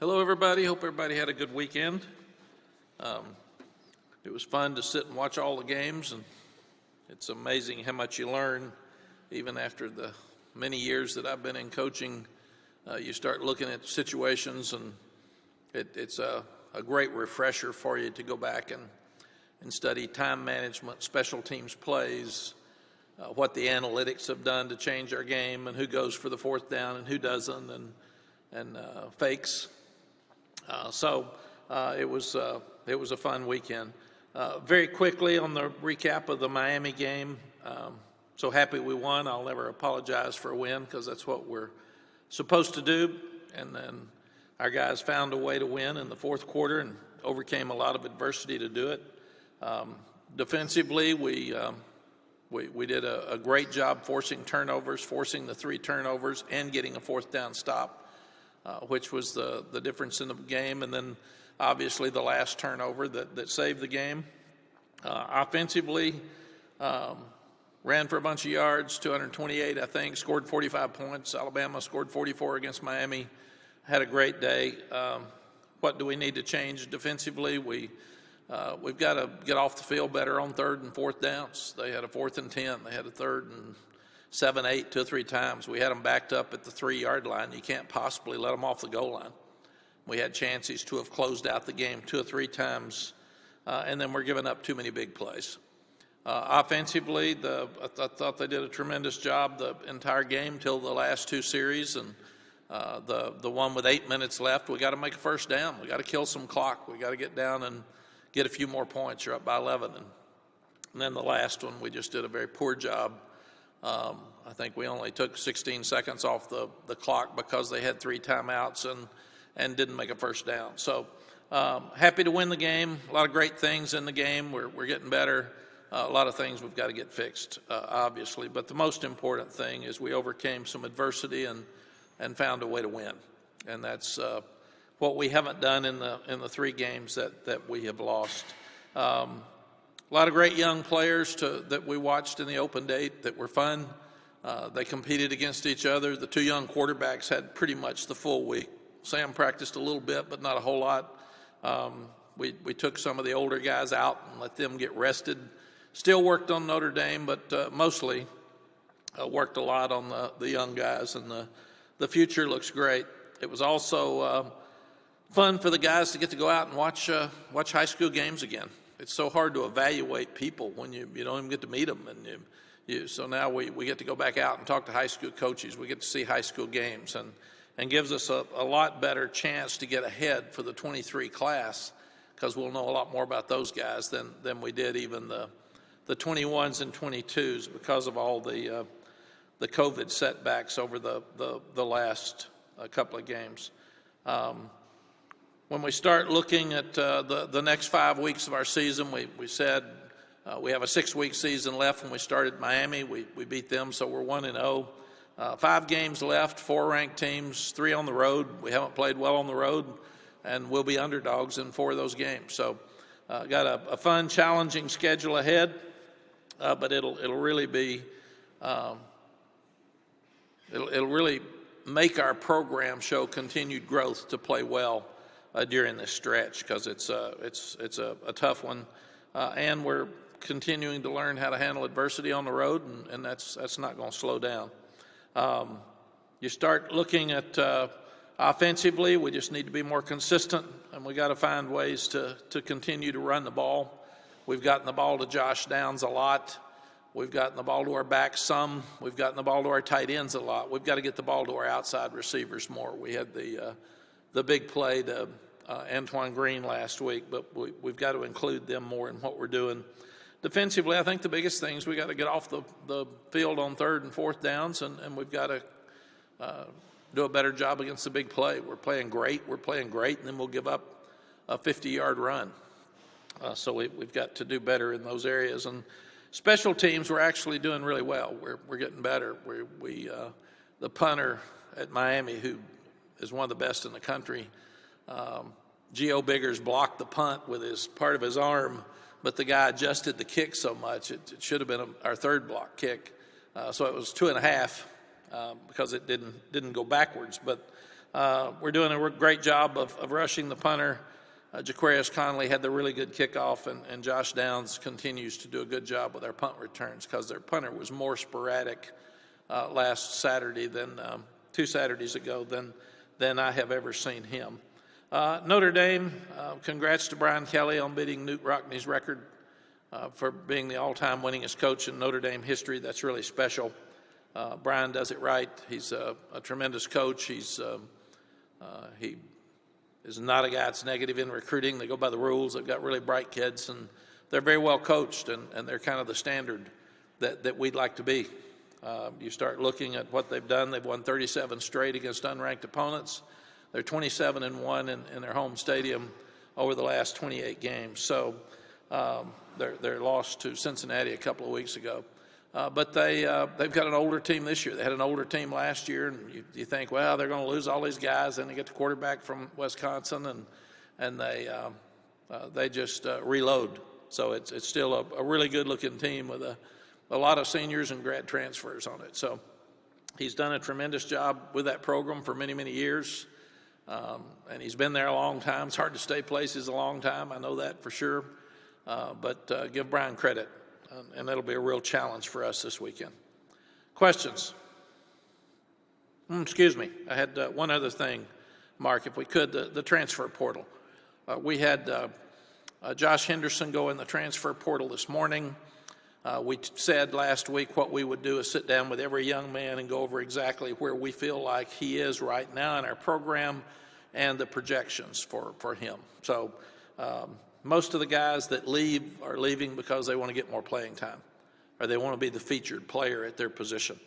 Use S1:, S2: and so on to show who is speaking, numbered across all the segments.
S1: Hello, everybody. Hope everybody had a good weekend. It was fun to sit and watch all the games, and it's amazing how much you learn even after the many years that I've been in coaching. You start looking at situations, and it's a great refresher for you to go back and study time management, special teams plays, what the analytics have done to change our game, and who goes for the fourth down and who doesn't, and fakes. So it was a fun weekend. Very quickly on the recap of the Miami game, so happy we won. I'll never apologize for a win because that's what we're supposed to do. And then our guys found a way to win in the fourth quarter and overcame a lot of adversity to do it. Defensively, we did a great job forcing turnovers, forcing the 3 turnovers, and getting a fourth down stop. Which was the difference in the game, and then obviously the last turnover that saved the game. Offensively, ran for a bunch of yards, 228, I think, scored 45 points. Alabama scored 44 against Miami. Had a great day. What do we need to change defensively? We've got to get off the field better on 3rd and 4th downs. They had a 4th and 10. They had a 3rd and 7, 8, 2 or 3 times. We had them backed up at the 3-yard line. You can't possibly let them off the goal line. We had chances to have closed out the game 2 or 3 times, and then we're giving up too many big plays. Offensively, I thought they did a tremendous job the entire game till the last 2 series, and the one with 8 minutes left, we got to make a first down. We got to kill some clock. We got to get down and get a few more points. You're up by 11, and then the last one, we just did a very poor job. I think we only took 16 seconds off the clock because they had 3 timeouts and didn't make a first down. So happy to win the game. A lot of great things in the game. We're getting better. A lot of things we've got to get fixed, obviously. But the most important thing is we overcame some adversity and found a way to win. And that's what we haven't done in the 3 games that we have lost. A lot of great young players that we watched in the open date that were fun. They competed against each other. The 2 young quarterbacks had pretty much the full week. Sam practiced a little bit, but not a whole lot. We took some of the older guys out and let them get rested. Still worked on Notre Dame, but mostly worked a lot on the young guys, and the future looks great. It was also fun for the guys to get to go out and watch high school games again. It's so hard to evaluate people when you don't even get to meet them. And so now we get to go back out and talk to high school coaches. We get to see high school games and gives us a lot better chance to get ahead for the 23 class because we'll know a lot more about those guys than we did even the 21s and 22s because of all the COVID setbacks over the last couple of games. When we start looking at the next 5 weeks of our season, we said we have a 6-week season left. When we started Miami, we beat them, so we're 1-0. 5 games left, 4 ranked teams, 3 on the road. We haven't played well on the road, and we'll be underdogs in 4 of those games. So got a fun, challenging schedule ahead, but it'll really be it'll really make our program show continued growth to play well during this stretch because it's a tough one, and we're continuing to learn how to handle adversity on the road, and that's not going to slow down. You start looking at offensively, we just need to be more consistent, and we got to find ways to continue to run the ball. We've gotten the ball to Josh Downs a lot. We've gotten the ball to our backs some. We've gotten the ball to our tight ends a lot. We've got to get the ball to our outside receivers more. We had the big play to Antoine Green last week, but we've got to include them more in what we're doing. Defensively, I think the biggest thing is we got to get off the field on 3rd and 4th downs, and we've got to do a better job against the big play. We're playing great, and then we'll give up a 50-yard run. So we've got to do better in those areas. And special teams, we're actually doing really well. We're getting better. The punter at Miami, who is one of the best in the country, Gio Biggers blocked the punt with part of his arm, but the guy adjusted the kick so much it should have been our 3rd block kick. So it was 2.5 because it didn't go backwards. But we're doing a great job of rushing the punter. Jaquarius Conley had the really good kickoff, and Josh Downs continues to do a good job with our punt returns because their punter was more sporadic last Saturday than 2 Saturdays ago than I have ever seen him. Notre Dame, congrats to Brian Kelly on beating Newt Rockney's record for being the all-time winningest coach in Notre Dame history. That's really special. Brian does it right. He's a tremendous coach. He is not a guy that's negative in recruiting. They go by the rules. They've got really bright kids, and they're very well coached, and they're kind of the standard that we'd like to be. You start looking at what they've done. They've won 37 straight against unranked opponents. They're 27-1 in their home stadium over the last 28 games. So they're lost to Cincinnati a couple of weeks ago. But they've got an older team this year. They had an older team last year, and you think, well, they're going to lose all these guys. Then they get the quarterback from Wisconsin, and they just reload. So it's still a really good-looking team with a lot of seniors and grad transfers on it. So he's done a tremendous job with that program for many, many years. And he's been there a long time. It's hard to stay places a long time. I know that for sure. But give Brian credit, and that'll be a real challenge for us this weekend. Questions? Excuse me. I had one other thing, Mark, if we could, the transfer portal. We had Josh Henderson go in the transfer portal this morning. We said last week what we would do is sit down with every young man and go over exactly where we feel like he is right now in our program and the projections for him. So most of the guys that leave are leaving because they want to get more playing time or they want to be the featured player at their position.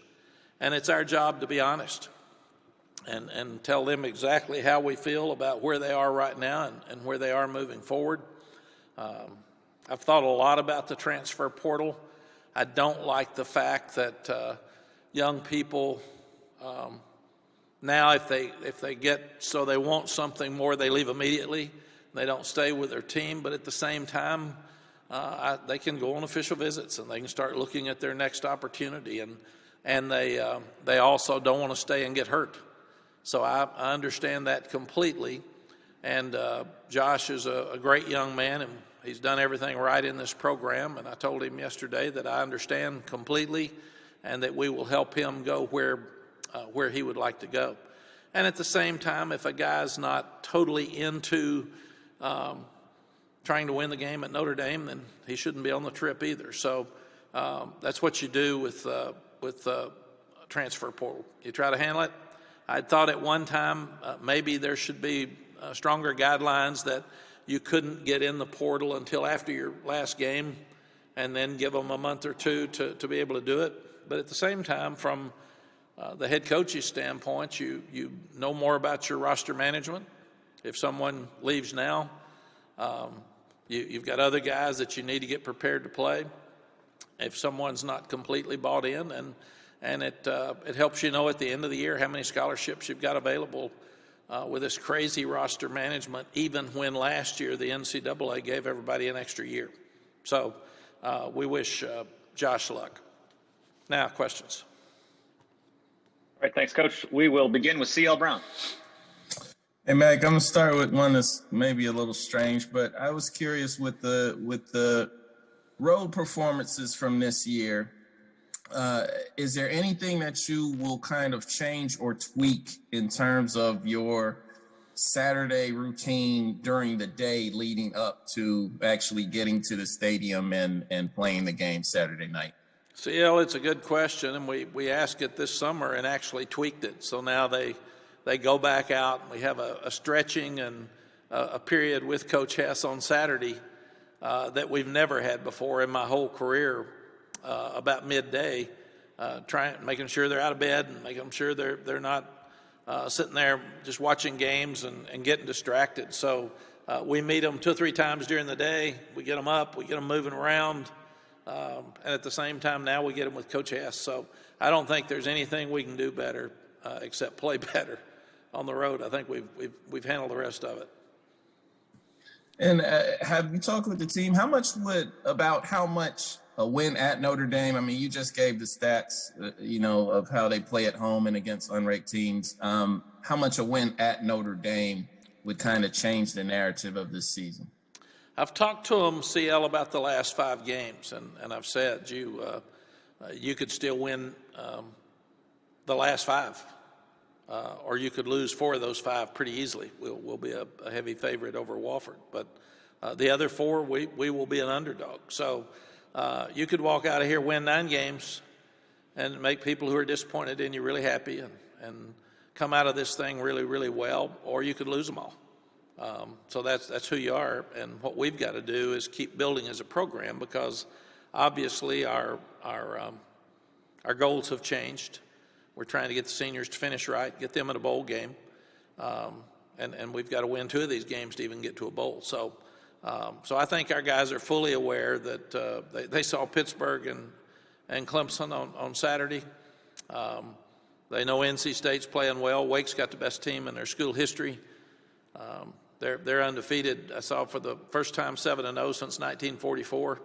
S1: And it's our job to be honest and tell them exactly how we feel about where they are right now and where they are moving forward. I've thought a lot about the transfer portal. I don't like the fact that young people now, if they get so they want something more, they leave immediately. They don't stay with their team. But at the same time, they can go on official visits and they can start looking at their next opportunity. And they also don't want to stay and get hurt. So I understand that completely. And Josh is a great young man, and he's done everything right in this program, and I told him yesterday that I understand completely and that we will help him go where he would like to go. And at the same time, if a guy's not totally into trying to win the game at Notre Dame, then he shouldn't be on the trip either. So that's what you do with transfer portal. You try to handle it. I thought at one time maybe there should be stronger guidelines that you couldn't get in the portal until after your last game and then give them a month or two to be able to do it. But at the same time, from the head coach's standpoint, you know more about your roster management. If someone leaves now, you've got other guys that you need to get prepared to play. If someone's not completely bought in, and it helps you know at the end of the year how many scholarships you've got available with this crazy roster management, even when last year the NCAA gave everybody an extra year. So we wish Josh luck. Now, questions.
S2: All right, thanks, Coach. We will begin with C.L. Brown.
S3: Hey, Mack, I'm going to start with one that's maybe a little strange, but I was curious with the road performances from this year. Is there anything that you will kind of change or tweak in terms of your Saturday routine during the day leading up to actually getting to the stadium and playing the game Saturday night?
S1: CL, it's a good question, and we asked it this summer and actually tweaked it. So now they go back out, and we have a stretching and a period with Coach Hess on Saturday that we've never had before in my whole career. About midday, making sure they're out of bed and making sure they're not sitting there just watching games and getting distracted. So we meet them 2 or 3 times during the day. We get them up, we get them moving around, and at the same time now we get them with Coach Hess. So I don't think there's anything we can do better except play better on the road. I think we've handled the rest of it.
S3: And have you talked with the team? How much a win at Notre Dame? I mean, you just gave the stats, of how they play at home and against unranked teams. How how much a win at Notre Dame would kind of change the narrative of this season?
S1: I've talked to them, CL, about the last 5 games, and I've said you could still win the last 5, or you could lose 4 of those 5 pretty easily. We'll be a heavy favorite over Wofford, but the other 4 we will be an underdog. So you could walk out of here, win 9 games, and make people who are disappointed in you really happy, and come out of this thing really, really well, or you could lose them all. So that's who you are, and what we've got to do is keep building as a program, because obviously our goals have changed. We're trying to get the seniors to finish right, get them in a bowl game, and we've got to win 2 of these games to even get to a bowl. So I think our guys are fully aware that they saw Pittsburgh and Clemson on Saturday. They know NC State's playing well. Wake's got the best team in their school history. They're undefeated. I saw for the first time 7-0 since 1944.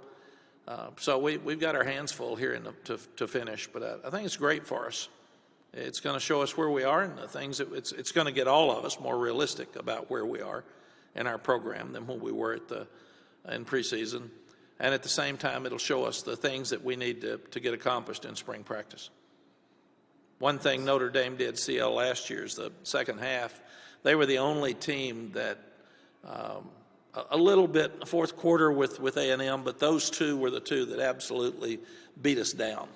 S1: So we've got our hands full here to finish. But I think it's great for us. It's going to show us where we are and the things that it's going to get all of us more realistic about where we are in our program than when we were in preseason. And at the same time, it'll show us the things that we need to get accomplished in spring practice. One thing Notre Dame did, CL, last year is the second half. They were the only team that a little bit in the fourth quarter with A&M, but those 2 were the 2 that absolutely beat us down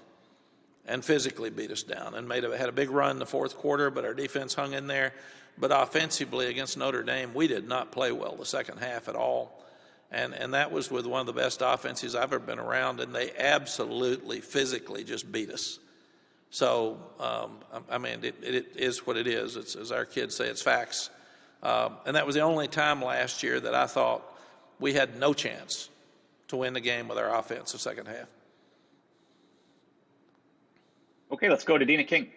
S1: and physically beat us down, and had a big run in the fourth quarter, but our defense hung in there. But offensively against Notre Dame, we did not play well the second half at all. And that was with one of the best offenses I've ever been around, and they absolutely physically just beat us. So, I mean, it is what it is. It's, as our kids say, it's facts. And that was the only time last year that I thought we had no chance to win the game with our offense the second half.
S2: Okay, let's go to Dina King.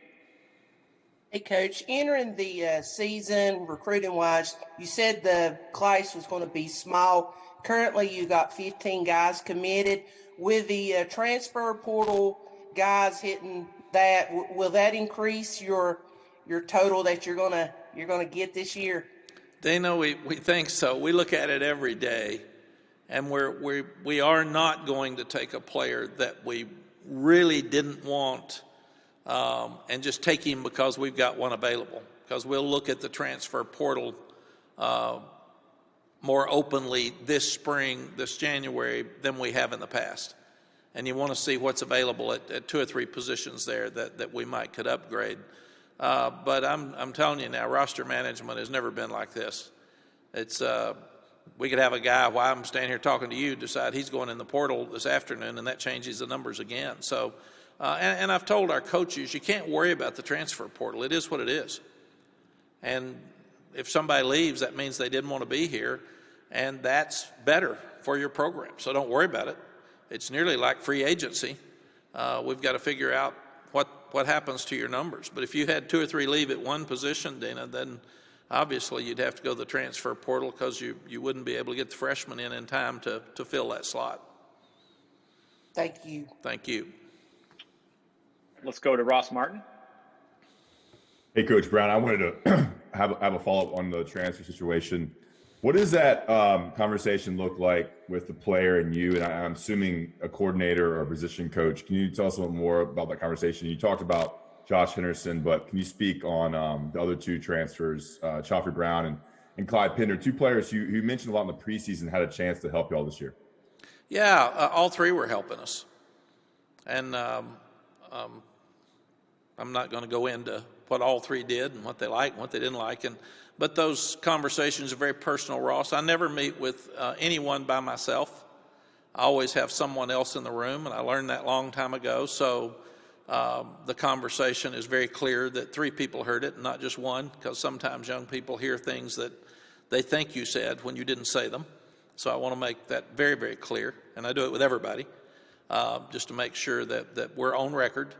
S4: Hey, Coach, entering the season, recruiting-wise, you said the class was going to be small. Currently, you got 15 guys committed. With the transfer portal guys hitting that, will that increase your total that you're gonna get this year?
S1: Dana, we think so. We look at it every day, and we are not going to take a player that we really didn't want and just take him because we've got one available. Because we'll look at the transfer portal more openly this spring, this January, than we have in the past. And you want to see what's available at 2 or 3 positions there that we might could upgrade. But I'm telling you now, roster management has never been like this. It's we could have a guy, while I'm standing here talking to you, decide he's going in the portal this afternoon, and that changes the numbers again. So, and I've told our coaches, you can't worry about the transfer portal. It is what it is. And if somebody leaves, that means they didn't want to be here, and that's better for your program. So don't worry about it. It's nearly like free agency. We've got to figure out what happens to your numbers. But if you had 2 or 3 leave at one position, Dana, then obviously you'd have to go to the transfer portal because you wouldn't be able to get the freshmen in time to fill that slot.
S4: Thank you.
S1: Thank you.
S2: Let's go to Ross Martin.
S5: Hey, Coach Brown, I wanted to have a follow-up on the transfer situation. What does that conversation look like with the player and you? And I'm assuming a coordinator or a position coach. Can you tell us a little more about that conversation? You talked about Josh Henderson, but can you speak on the other 2 transfers, Chaffee Brown and Clyde Pinder, 2 players who mentioned a lot in the preseason had a chance to help you all this year?
S1: Yeah, all 3 were helping us. And I'm not going to go into what all 3 did and what they liked and what they didn't like. But those conversations are very personal, Ross. I never meet with anyone by myself. I always have someone else in the room, and I learned that a long time ago. So the conversation is very clear that 3 people heard it, and not just one, because sometimes young people hear things that they think you said when you didn't say them. So I want to make that very, very clear, and I do it with everybody, just to make sure that we're on record,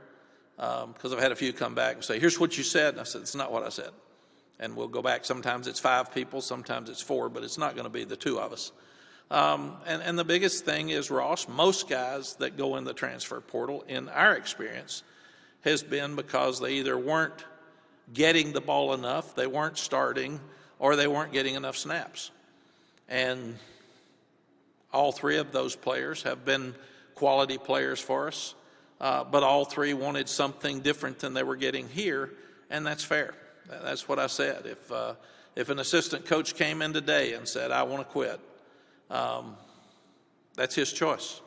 S1: because I've had a few come back and say, here's what you said, and I said, it's not what I said. And we'll go back. Sometimes it's 5 people, sometimes it's 4, but it's not going to be the 2 of us. And the biggest thing is, Ross, most guys that go in the transfer portal, in our experience, has been because they either weren't getting the ball enough, they weren't starting, or they weren't getting enough snaps. And all three of those players have been quality players for us, but all three wanted something different than they were getting here, and that's fair. That's what I said. If an assistant coach came in today and said, I want to quit, that's his choice.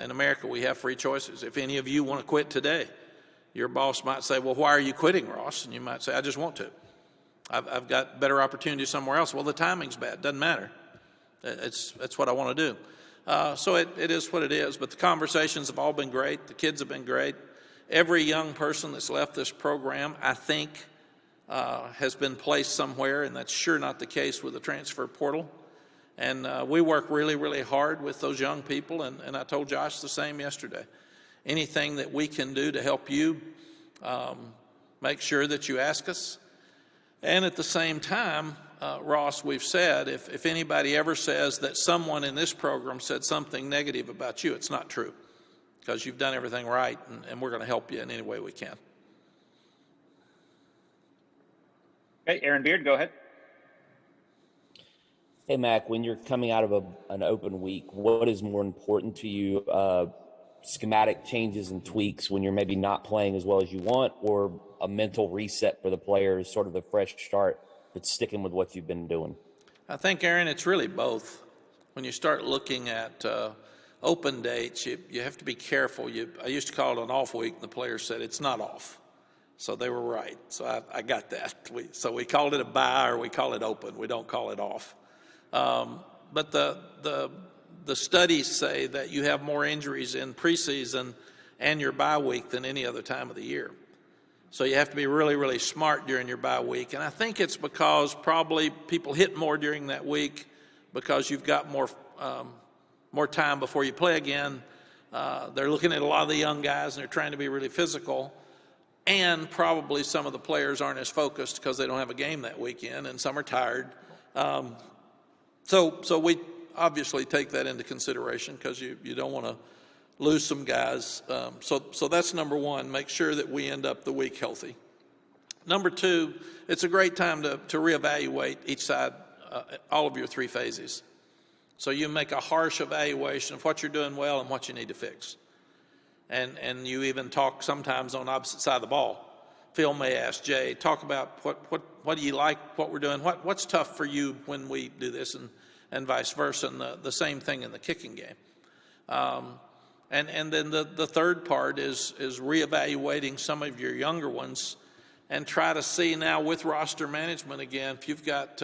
S1: In America, we have free choices. If any of you want to quit today, your boss might say, well, why are you quitting, Ross? And you might say, I just want to. I've got better opportunity somewhere else. Well, the timing's bad. Doesn't matter. That's what I want to do. So it is what it is. But the conversations have all been great. The kids have been great. Every young person that's left this program, I think, has been placed somewhere, and that's sure not the case with the transfer portal. And we work really, really hard with those young people, and I told Josh the same yesterday. Anything that we can do to help you, make sure that you ask us. And at the same time, Ross, we've said, if anybody ever says that someone in this program said something negative about you, it's not true, because you've done everything right, and we're going to help you in any way we can.
S2: Okay, Aaron Beard, go ahead.
S6: Hey, Mack, when you're coming out of an open week, what is more important to you, schematic changes and tweaks when you're maybe not playing as well as you want, or a mental reset for the players, sort of a fresh start, but sticking with what you've been doing?
S1: I think, Aaron, it's really both. When you start looking at open dates, you have to be careful. I used to call it an off week, and the players said it's not off. So they were right. So I got that. So we called it a bye, or we call it open. We don't call it off. But the studies say that you have more injuries in preseason and your bye week than any other time of the year. So you have to be really, really smart during your bye week. And I think it's because probably people hit more during that week because you've got more time before you play again. They're looking at a lot of the young guys, and they're trying to be really physical. And probably some of the players aren't as focused because they don't have a game that weekend, and some are tired. So we obviously take that into consideration because you don't want to lose some guys. So that's number one, make sure that we end up the week healthy. Number two, it's a great time to reevaluate each side, all of your three phases. So you make a harsh evaluation of what you're doing well and what you need to fix. And you even talk sometimes on opposite side of the ball. Phil may ask Jay, talk about what do you like, what we're doing, what's tough for you when we do this, and vice versa, and the same thing in the kicking game. And then the third part is reevaluating some of your younger ones and try to see now with roster management again, if you've got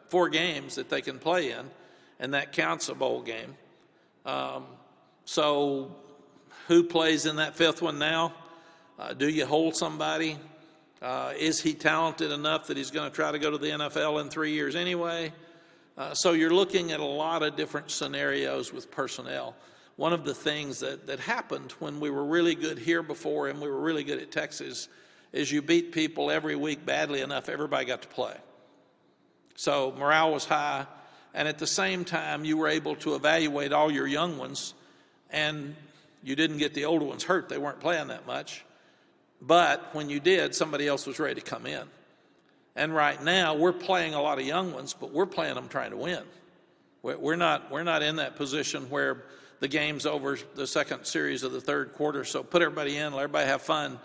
S1: 4 games that they can play in, and that counts a bowl game. So who plays in that 5th one now? Do you hold somebody? Is he talented enough that he's going to try to go to the NFL in 3 years anyway? So you're looking at a lot of different scenarios with personnel. One of the things that happened when we were really good here before and we were really good at Texas is you beat people every week badly enough, everybody got to play. So morale was high, and at the same time, you were able to evaluate all your young ones, and you didn't get the older ones hurt. They weren't playing that much. But when you did, somebody else was ready to come in. And right now, we're playing a lot of young ones, but we're playing them trying to win. We're not in that position where the game's over the second series of the third quarter, so put everybody in, let everybody have fun,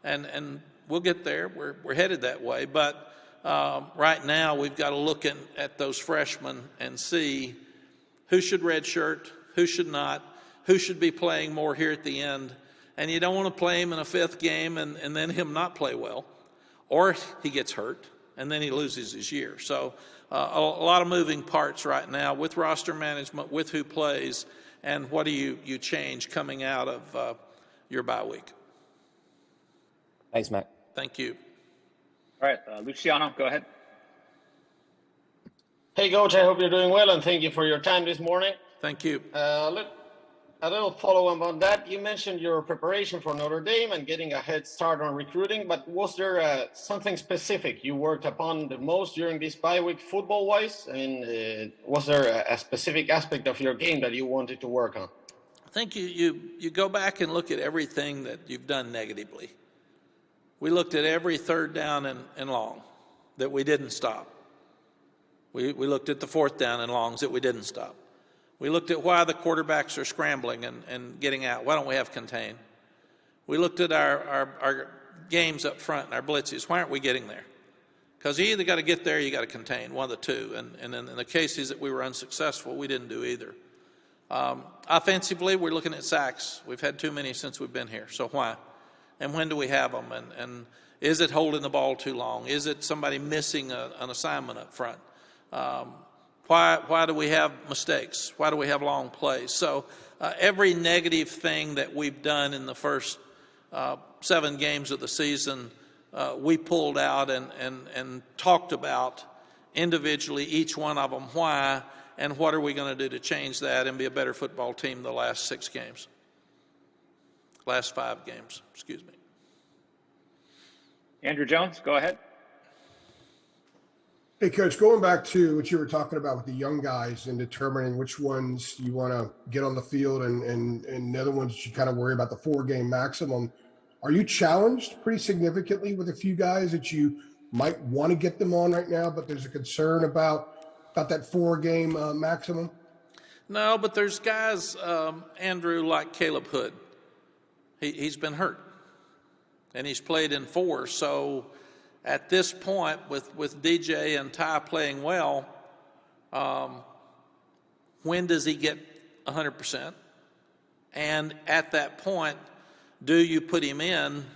S1: and we'll get there. We're headed that way. But right now, we've got to look at those freshmen and see who should redshirt, who should not, who should be playing more here at the end. And you don't want to play him in a 5th game and then him not play well, or he gets hurt and then he loses his year. So a lot of moving parts right now with roster management, with who plays, and what do you change coming out of your bye week.
S6: Thanks, Matt.
S1: Thank you.
S2: All right, Luciano, go ahead.
S7: Hey, Coach, I hope you're doing well, and thank you for your time this morning.
S1: Thank you.
S7: A little follow-up on that. You mentioned your preparation for Notre Dame and getting a head start on recruiting, but was there something specific you worked upon the most during this bye week football-wise? And was there a specific aspect of your game that you wanted to work on?
S1: I think you go back and look at everything that you've done negatively. We looked at every third down and long that we didn't stop. We looked at the fourth down and longs that we didn't stop. We looked at why the quarterbacks are scrambling and getting out. Why don't we have contain? We looked at our games up front and our blitzes. Why aren't we getting there? Because you either got to get there or you got to contain, one of the two. And in the cases that we were unsuccessful, we didn't do either. Offensively, we're looking at sacks. We've had too many since we've been here. So why? And when do we have them? And is it holding the ball too long? Is it somebody missing an assignment up front? Why do we have mistakes? Why do we have long plays? So every negative thing that we've done in the first 7 games of the season, we pulled out and talked about individually, each one of them, why, and what are we going to do to change that and be a better football team the last 6 games. Last 5 games, excuse me.
S2: Andrew Jones, go ahead.
S8: Hey, Coach, going back to what you were talking about with the young guys and determining which ones you want to get on the field and the other ones you kind of worry about the 4-game maximum. Are you challenged pretty significantly with a few guys that you might want to get them on right now, but there's a concern about that 4-game maximum?
S1: No, but there's guys, Andrew, like Caleb Hood. He's been hurt, and he's played in 4. So at this point, with DJ and Ty playing well, when does he get 100%? And at that point, do you put him in,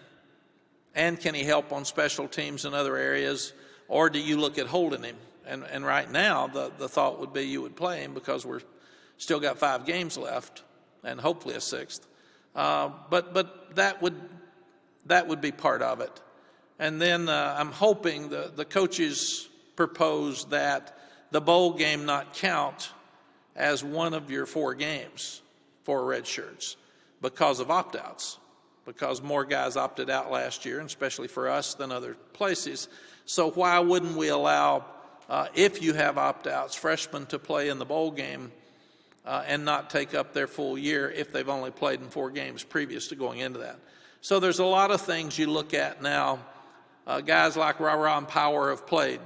S1: and can he help on special teams in other areas, or do you look at holding him? And right now, the thought would be you would play him because we're still got 5 games left, and hopefully a 6th. But that would be part of it. And then I'm hoping the coaches propose that the bowl game not count as one of your 4 games for red shirts because of opt-outs, because more guys opted out last year, and especially for us than other places. So why wouldn't we allow, if you have opt-outs, freshmen to play in the bowl game and not take up their full year if they've only played in 4 games previous to going into that? So there's a lot of things you look at now. Guys like Ra and Power have played.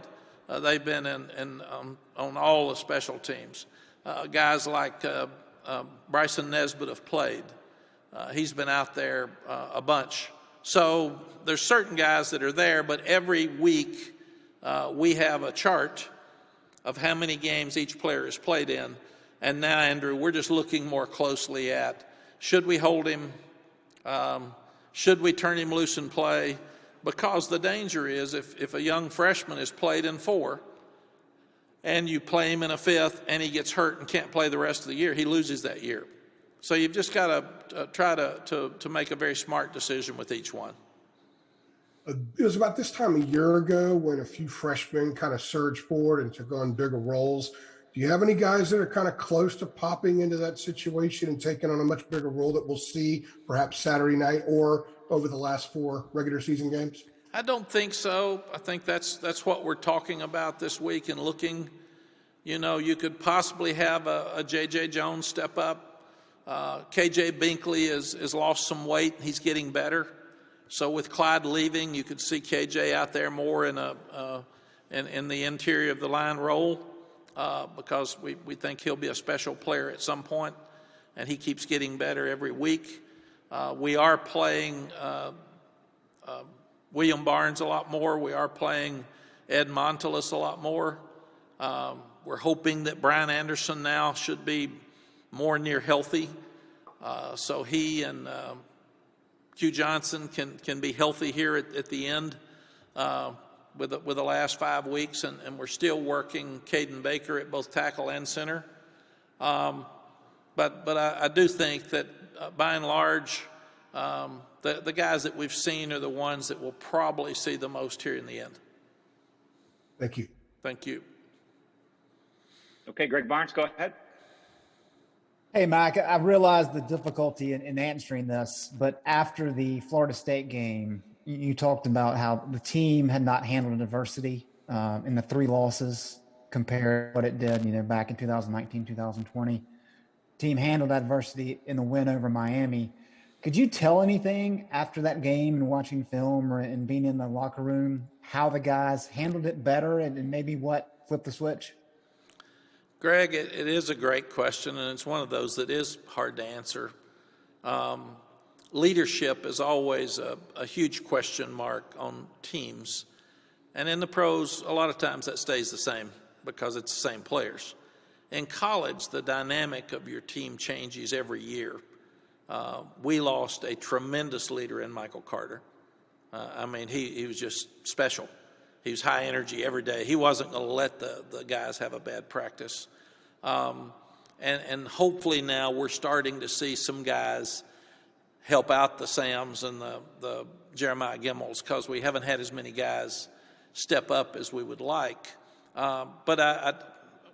S1: They've been on all the special teams. Guys like Bryson Nesbitt have played. He's been out there a bunch. So there's certain guys that are there, but every week we have a chart of how many games each player has played in. And now, Andrew, we're just looking more closely at, should we hold him? Should we turn him loose and play? Because the danger is if a young freshman has played in 4 and you play him in a 5th and he gets hurt and can't play the rest of the year, he loses that year. So you've just got to try to make a very smart decision with each one.
S8: It was about this time a year ago when a few freshmen kind of surged forward and took on bigger roles. Do you have any guys that are kind of close to popping into that situation and taking on a much bigger role that we'll see perhaps Saturday night or over the last 4 regular season games?
S1: I don't think so. I think that's what we're talking about this week and looking. You know, you could possibly have a J.J. Jones step up. K.J. Binkley has lost some weight. He's getting better. So with Clyde leaving, you could see K.J. out there more in the interior of the line role because we think he'll be a special player at some point, and he keeps getting better every week. We are playing William Barnes a lot more. We are playing Ed Montelis a lot more. We're hoping that Brian Anderson now should be more near healthy. So he and Q Johnson can be healthy here at the end with the last 5 weeks. And we're still working Caden Baker at both tackle and center. But I do think that by and large, the guys that we've seen are the ones that we'll probably see the most here in the end.
S8: Thank you.
S1: Thank you.
S2: Okay, Greg Barnes, go ahead.
S9: Hey, Mack, I realize the difficulty in answering this, but after the Florida State game, you talked about how the team had not handled adversity in the 3 losses compared to what it did, back in 2019, 2020. Team handled adversity in the win over Miami. Could you tell anything after that game and watching film and being in the locker room, how the guys handled it better and maybe what flipped the switch?
S1: Greg, it is a great question, and it's one of those that is hard to answer. Leadership is always a huge question mark on teams. And in the pros, a lot of times that stays the same because it's the same players. In college, the dynamic of your team changes every year. We lost a tremendous leader in Michael Carter. I mean, he was just special. He was high energy every day. He wasn't going to let the guys have a bad practice. And hopefully now we're starting to see some guys help out the Sams and the Jeremiah Gimmels because we haven't had as many guys step up as we would like. But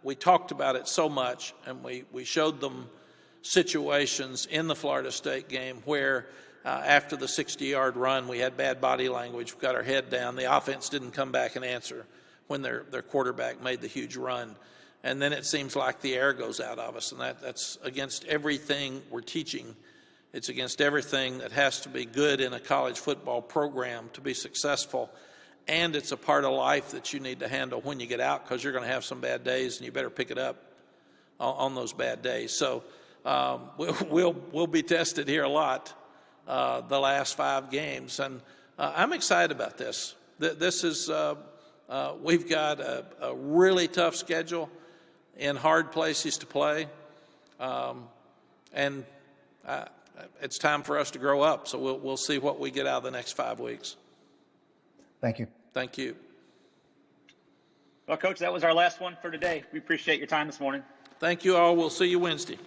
S1: we talked about it so much, and we showed them situations in the Florida State game where after the 60-yard run, we had bad body language. We got our head down. The offense didn't come back and answer when their quarterback made the huge run. And then it seems like the air goes out of us, and that's against everything we're teaching. It's against everything that has to be good in a college football program to be successful. And it's a part of life that you need to handle when you get out because you're going to have some bad days, and you better pick it up on those bad days. So we'll be tested here a lot the last 5 games, and I'm excited about this. This is we've got a really tough schedule in hard places to play, and it's time for us to grow up. So we'll see what we get out of the next 5 weeks.
S9: Thank you.
S1: Thank you.
S2: Well, Coach, that was our last one for today. We appreciate your time this morning.
S1: Thank you all. We'll see you Wednesday.